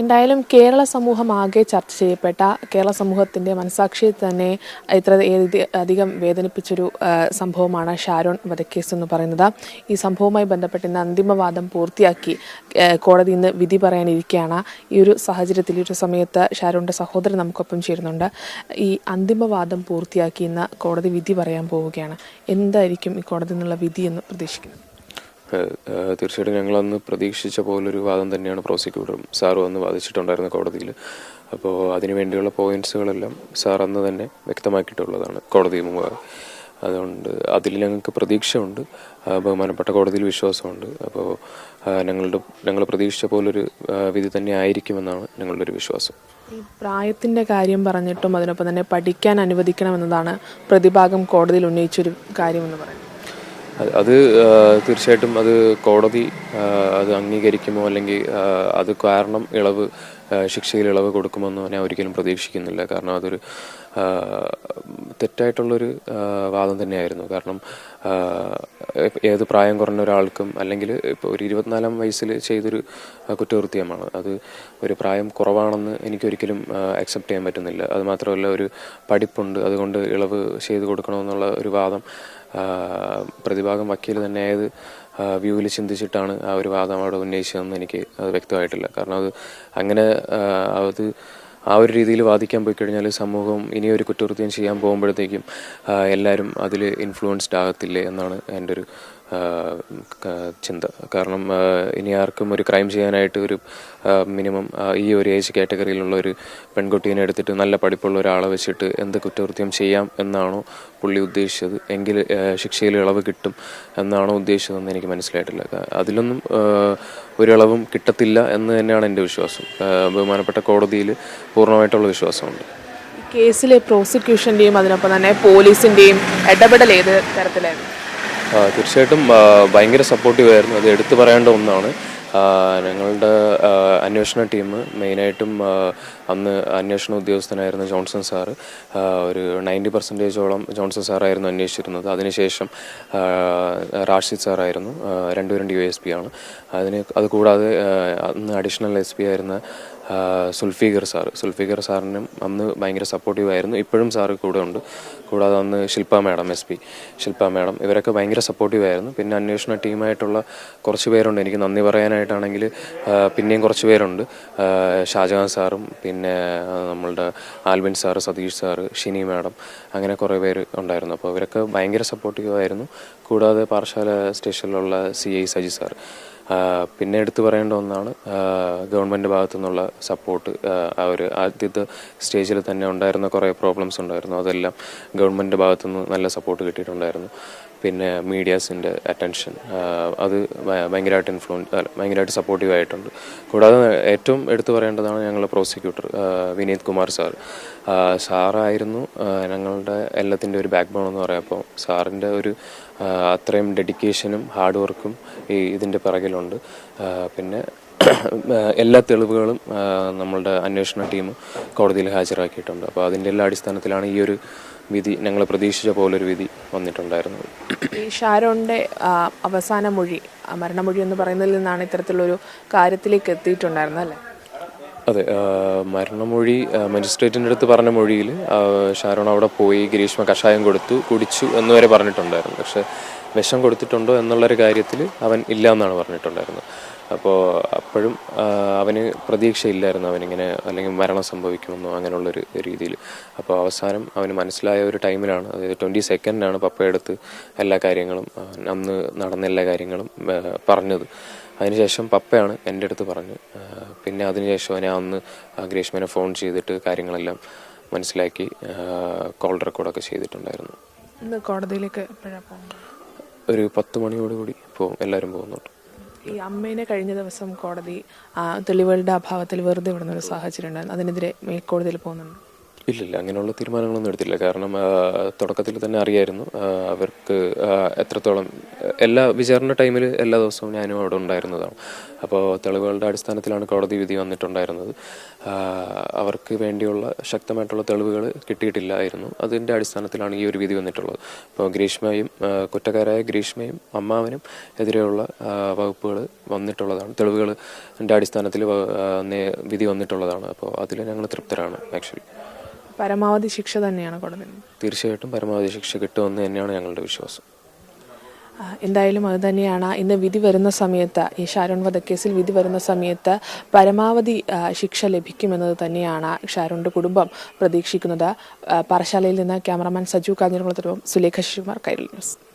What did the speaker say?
എന്തായാലും കേരള സമൂഹം ആകെ ചർച്ച ചെയ്യപ്പെട്ട കേരള സമൂഹത്തിൻ്റെ മനസാക്ഷിയെ തന്നെ അധികം വേദനിപ്പിച്ചൊരു സംഭവമാണ് ഷാരോൺ വധക്കേസ് എന്ന് പറയുന്നത്. ഈ സംഭവവുമായി ബന്ധപ്പെട്ട് ഇന്ന് അന്തിമവാദം പൂർത്തിയാക്കി കോടതി ഇന്ന് വിധി പറയാനിരിക്കുകയാണ്. ഈ ഒരു സാഹചര്യത്തിൽ ഈ ഒരു സമയത്ത് ഷാരോണിൻ്റെ സഹോദരൻ നമുക്കൊപ്പം ചേരുന്നുണ്ട്. ഈ അന്തിമവാദം പൂർത്തിയാക്കി ഇന്ന് കോടതി വിധി പറയാൻ പോവുകയാണ്. എന്തായിരിക്കും ഈ കോടതി നിന്നുള്ള വിധി എന്ന് പ്രതീക്ഷിക്കുന്നത്? തീർച്ചയായിട്ടും ഞങ്ങളന്ന് പ്രതീക്ഷിച്ച പോലൊരു വാദം തന്നെയാണ് പ്രോസിക്യൂട്ടറും സാറും അന്ന് വാദിച്ചിട്ടുണ്ടായിരുന്ന കോടതിയിൽ. അപ്പോൾ അതിനുവേണ്ടിയുള്ള പോയിന്റ്സുകളെല്ലാം സാർ അന്ന് തന്നെ വ്യക്തമാക്കിയിട്ടുള്ളതാണ് കോടതി മുമ്പാകെ. അതുകൊണ്ട് അതിൽ ഞങ്ങൾക്ക് പ്രതീക്ഷയുണ്ട്, ബഹുമാനപ്പെട്ട കോടതിയിൽ വിശ്വാസമുണ്ട്. അപ്പോൾ ഞങ്ങൾ പ്രതീക്ഷിച്ച പോലൊരു വിധി തന്നെ ആയിരിക്കുമെന്നാണ് ഞങ്ങളുടെ ഒരു വിശ്വാസം. ഈ പ്രായത്തിൻ്റെ കാര്യം പറഞ്ഞിട്ടും അതിനൊപ്പം തന്നെ പഠിക്കാൻ അനുവദിക്കണമെന്നതാണ് പ്രതിഭാഗം കോടതിയിൽ ഉന്നയിച്ചൊരു കാര്യമെന്ന് പറയുന്നത്. അത് തീർച്ചയായിട്ടും അത് കോടതി അത് അംഗീകരിക്കുമോ അല്ലെങ്കിൽ അത് കാരണം ശിക്ഷയിൽ ഇളവ് കൊടുക്കുമെന്നോ ഞാൻ ഒരിക്കലും പ്രതീക്ഷിക്കുന്നില്ല. കാരണം അതൊരു തെറ്റായിട്ടുള്ളൊരു വാദം തന്നെയായിരുന്നു. കാരണം ഏത് പ്രായം കുറഞ്ഞ ഒരാൾക്കും അല്ലെങ്കിൽ ഇപ്പോൾ ഒരു 24 വയസ്സിൽ ചെയ്തൊരു കുറ്റകൃത്യമാണ്. അത് ഒരു പ്രായം കുറവാണെന്ന് എനിക്കൊരിക്കലും അക്സെപ്റ്റ് ചെയ്യാൻ പറ്റുന്നില്ല. അതുമാത്രമല്ല, ഒരു പഠിപ്പുണ്ട്, അതുകൊണ്ട് ഇളവ് ചെയ്ത് കൊടുക്കണമെന്നുള്ള ഒരു വാദം പ്രതിഭാഗം വക്കീൽ തന്നെ ഏത് വ്യൂവിൽ ചിന്തിച്ചിട്ടാണ് ആ ഒരു വാദം അവിടെ ഉന്നയിച്ചതെന്ന് എനിക്ക് അത് വ്യക്തമായിട്ടില്ല. കാരണം അത് അങ്ങനെ ആ ഒരു രീതിയിൽ വാദിക്കാൻ പോയി കഴിഞ്ഞാൽ സമൂഹം ഇനിയൊരു കുറ്റകൃത്യം ചെയ്യാൻ പോകുമ്പോഴത്തേക്കും എല്ലാവരും അതിൽ ഇൻഫ്ലുവൻസ്ഡ് ആകത്തില്ലേ എന്നാണ് എൻ്റെ ഒരു ചിന്ത. കാരണം ഇനി ആർക്കും ഒരു ക്രൈം ചെയ്യാനായിട്ട് ഒരു മിനിമം ഈ ഒരു ഏജ് കാറ്റഗറിയിലുള്ള ഒരു പെൺകുട്ടീനെ എടുത്തിട്ട് നല്ല പഠിപ്പുള്ള ഒരാളെ വെച്ചിട്ട് എന്ത് കുറ്റകൃത്യം ചെയ്യാം എന്നാണോ പുള്ളി ഉദ്ദേശിച്ചത്, എങ്കിൽ ശിക്ഷയിൽ ഇളവ് കിട്ടും എന്നാണോ ഉദ്ദേശിച്ചതെന്ന് എനിക്ക് മനസ്സിലായിട്ടില്ല. അതിലൊന്നും ഒരു ഇളവും കിട്ടത്തില്ല എന്ന് തന്നെയാണ് എൻ്റെ വിശ്വാസം. ബഹുമാനപ്പെട്ട കോടതിയിൽ പൂർണ്ണമായിട്ടുള്ള വിശ്വാസമുണ്ട്. കേസിലെ പ്രോസിക്യൂഷൻ്റെയും അതിനൊപ്പം തന്നെ പോലീസിൻ്റെയും ഇടപെടൽ ഏത് തരത്തിലായിരുന്നു? തീർച്ചയായിട്ടും ഭയങ്കര സപ്പോർട്ടീവ് ആയിരുന്നു. അത് എടുത്തു പറയേണ്ട ഒന്നാണ്. ഞങ്ങളുടെ അന്വേഷണ ടീം മെയിനായിട്ടും അന്ന് അന്വേഷണ ഉദ്യോഗസ്ഥനായിരുന്ന ജോൺസൺ സാറ്, ഒരു 90% ജോൺസൺ സാറായിരുന്നു അന്വേഷിച്ചിരുന്നത്. അതിനുശേഷം റാഷിദ് സാറായിരുന്നു, രണ്ടുപേരും DYSP ആണ്. അതുകൂടാതെ അന്ന് അഡീഷണൽ SP ആയിരുന്ന സുൽഫീഖർ സാറിനും അന്ന് ഭയങ്കര സപ്പോർട്ടീവ് ആയിരുന്നു. ഇപ്പോഴും സാറ് കൂടെ ഉണ്ട്. കൂടാതെ അന്ന് ശില്പ മാഡം ഇവരൊക്കെ ഭയങ്കര സപ്പോർട്ടീവ് ആയിരുന്നു. പിന്നെ അന്വേഷണ ടീമായിട്ടുള്ള കുറച്ച് പേരുണ്ട്. എനിക്ക് നന്ദി പറയാനായിട്ടാണെങ്കിൽ പിന്നെയും കുറച്ച് പേരുണ്ട്. ഷാജഹാൻ സാറും പിന്നെ നമ്മളുടെ Albin sir, Satheesh sir, Shini madam, അങ്ങനെ കുറേ പേര് ഉണ്ടായിരുന്നു. അപ്പോൾ ഇവരൊക്കെ ഭയങ്കര സപ്പോർട്ടീവ് ആയിരുന്നു. കൂടാതെ പാറശാല സ്റ്റേഷനിലുള്ള CI സജി സാർ. പിന്നെ എടുത്തു പറയേണ്ട ഒന്നാണ് ഗവൺമെൻറ് ഭാഗത്തു നിന്നുള്ള സപ്പോർട്ട്. ആ ഒരു ആദ്യത്തെ സ്റ്റേജിൽ തന്നെ ഉണ്ടായിരുന്ന കുറേ പ്രോബ്ലംസ് ഉണ്ടായിരുന്നു. അതെല്ലാം ഗവൺമെൻറ് ഭാഗത്തു നിന്ന് നല്ല സപ്പോർട്ട് കിട്ടിയിട്ടുണ്ടായിരുന്നു. പിന്നെ മീഡിയാസിൻ്റെ അറ്റൻഷൻ അത് ഭയങ്കരമായിട്ട് സപ്പോർട്ടീവ് ആയിട്ടുണ്ട്. കൂടാതെ ഏറ്റവും എടുത്തു പറയേണ്ടതാണ് ഞങ്ങളുടെ പ്രോസിക്യൂട്ടർ വിനീത് കുമാർ സാറായിരുന്നു ഞങ്ങളുടെ എല്ലാത്തിൻ്റെ ഒരു ബാക്ക് ബോൺ എന്ന് പറയാം. അപ്പോൾ സാറിൻ്റെ ഒരു അത്രയും ഡെഡിക്കേഷനും ഹാർഡ് വർക്കും ഇതിൻ്റെ പിറകിലുണ്ട്. പിന്നെ എല്ലാ തെളിവുകളും നമ്മളുടെ അന്വേഷണ ടീം കോടതിയിൽ ഹാജരാക്കിയിട്ടുണ്ട്. അപ്പോൾ അതിൻ്റെ എല്ലാ അടിസ്ഥാനത്തിലാണ് ഈ ഒരു വിധി ഞങ്ങൾ പ്രതീക്ഷിച്ച പോലൊരു വിധി വന്നിട്ടുണ്ടായിരുന്നത്. ഈ ഷാരോണിൻ്റെ അവസാന മൊഴി, മരണമൊഴി എന്ന് പറയുന്നതിൽ നിന്നാണ് ഇത്തരത്തിലുള്ളൊരു കാര്യത്തിലേക്ക് എത്തിയിട്ടുണ്ടായിരുന്നത് അല്ലേ? അതെ, മരണമൊഴി മജിസ്ട്രേറ്റിൻ്റെ അടുത്ത് പറഞ്ഞ മൊഴിയിൽ ഷാരോൺ അവിടെ പോയി ഗ്രീഷ്മ കഷായം കുടിച്ചു എന്നുവരെ പറഞ്ഞിട്ടുണ്ടായിരുന്നു. പക്ഷെ വിഷം കൊടുത്തിട്ടുണ്ടോ എന്നുള്ളൊരു കാര്യത്തിൽ അവൻ ഇല്ല എന്നാണ് പറഞ്ഞിട്ടുണ്ടായിരുന്നത്. അപ്പോൾ അപ്പോഴും അവന് പ്രതീക്ഷയില്ലായിരുന്നു അവനിങ്ങനെ അല്ലെങ്കിൽ മരണം സംഭവിക്കുമെന്നോ അങ്ങനെയുള്ളൊരു രീതിയിൽ. അപ്പോൾ അവസാനം അവന് മനസ്സിലായ ഒരു ടൈമിലാണ്, അതായത് 22nd പപ്പയെടുത്ത് എല്ലാ കാര്യങ്ങളും അന്ന് നടന്ന എല്ലാ കാര്യങ്ങളും പറഞ്ഞത്. അതിനുശേഷം പപ്പയാണ് എൻ്റെ അടുത്ത് പറഞ്ഞു. പിന്നെ അതിനുശേഷം ഞാൻ അന്ന് ഗ്രീഷ്മനെ ഫോൺ ചെയ്തിട്ട് കാര്യങ്ങളെല്ലാം മനസ്സിലാക്കി കോൾ റെക്കോർഡൊക്കെ ചെയ്തിട്ടുണ്ടായിരുന്നു. ഇന്ന് കോടതിയിലേക്ക് എപ്പോഴാണ് പോകുന്നത്? ഒരു 10 മണിയോടുകൂടി എല്ലാവരും പോകുന്നുണ്ട്. ഈ അമ്മേനെ കഴിഞ്ഞ ദിവസം കോടതി തെളിവുകളുടെ അഭാവത്തിൽ വെറുതെ വിടുന്ന ഒരു സാഹചര്യം ഉണ്ടായിരുന്നു. അതിനെതിരെ മേൽക്കോടതിയിൽ പോകുന്നുണ്ട്. ഇല്ലില്ല, അങ്ങനെയുള്ള തീരുമാനങ്ങളൊന്നും എടുത്തില്ല. കാരണം തുടക്കത്തിൽ തന്നെ അറിയായിരുന്നു അവർക്ക് എത്രത്തോളം എല്ലാ വിചാരണ ടൈമിൽ എല്ലാ ദിവസവും ഞാനും അവിടെ ഉണ്ടായിരുന്നതാണ്. അപ്പോൾ തെളിവുകളുടെ അടിസ്ഥാനത്തിലാണ് കോടതി വിധി വന്നിട്ടുണ്ടായിരുന്നത്. അവർക്ക് വേണ്ടിയുള്ള ശക്തമായിട്ടുള്ള തെളിവുകൾ കിട്ടിയിട്ടില്ലായിരുന്നു. അതിൻ്റെ അടിസ്ഥാനത്തിലാണ് ഈ ഒരു വിധി വന്നിട്ടുള്ളത്. അപ്പോൾ ഗ്രീഷ്മയും കുറ്റക്കാരായ ഗ്രീഷ്മയും അമ്മാവനും എതിരെയുള്ള വകുപ്പുകൾ വന്നിട്ടുള്ളതാണ്. തെളിവുകളുടെ അടിസ്ഥാനത്തിൽ വിധി വന്നിട്ടുള്ളതാണ്. അപ്പോൾ അതിൽ ഞങ്ങൾ തൃപ്തരാണ് ആക്ച്വലി. പരമാവധി ശിക്ഷ തന്നെയാണ് കോടതി. തീർച്ചയായിട്ടും പരമാവധി ശിക്ഷ കിട്ടുമെന്ന് തന്നെയാണ് ഞങ്ങളുടെ വിശ്വാസം. എന്തായാലും അത് തന്നെയാണ് ഇന്ന് വിധി വരുന്ന സമയത്ത്, ഈ ഷാരോൺ വധക്കേസിൽ വിധി വരുന്ന സമയത്ത് പരമാവധി ശിക്ഷ ലഭിക്കുമെന്നത് തന്നെയാണ് ഷാരോണിൻ്റെ കുടുംബം പ്രതീക്ഷിക്കുന്നത്. പാറശാലയിൽ നിന്ന് ക്യാമറാമാൻ സജു കാഞ്ഞിരംകുളത്തിനൊപ്പം സുലേഖ ശിവകുമാർ, കൈരളി ന്യൂസ്.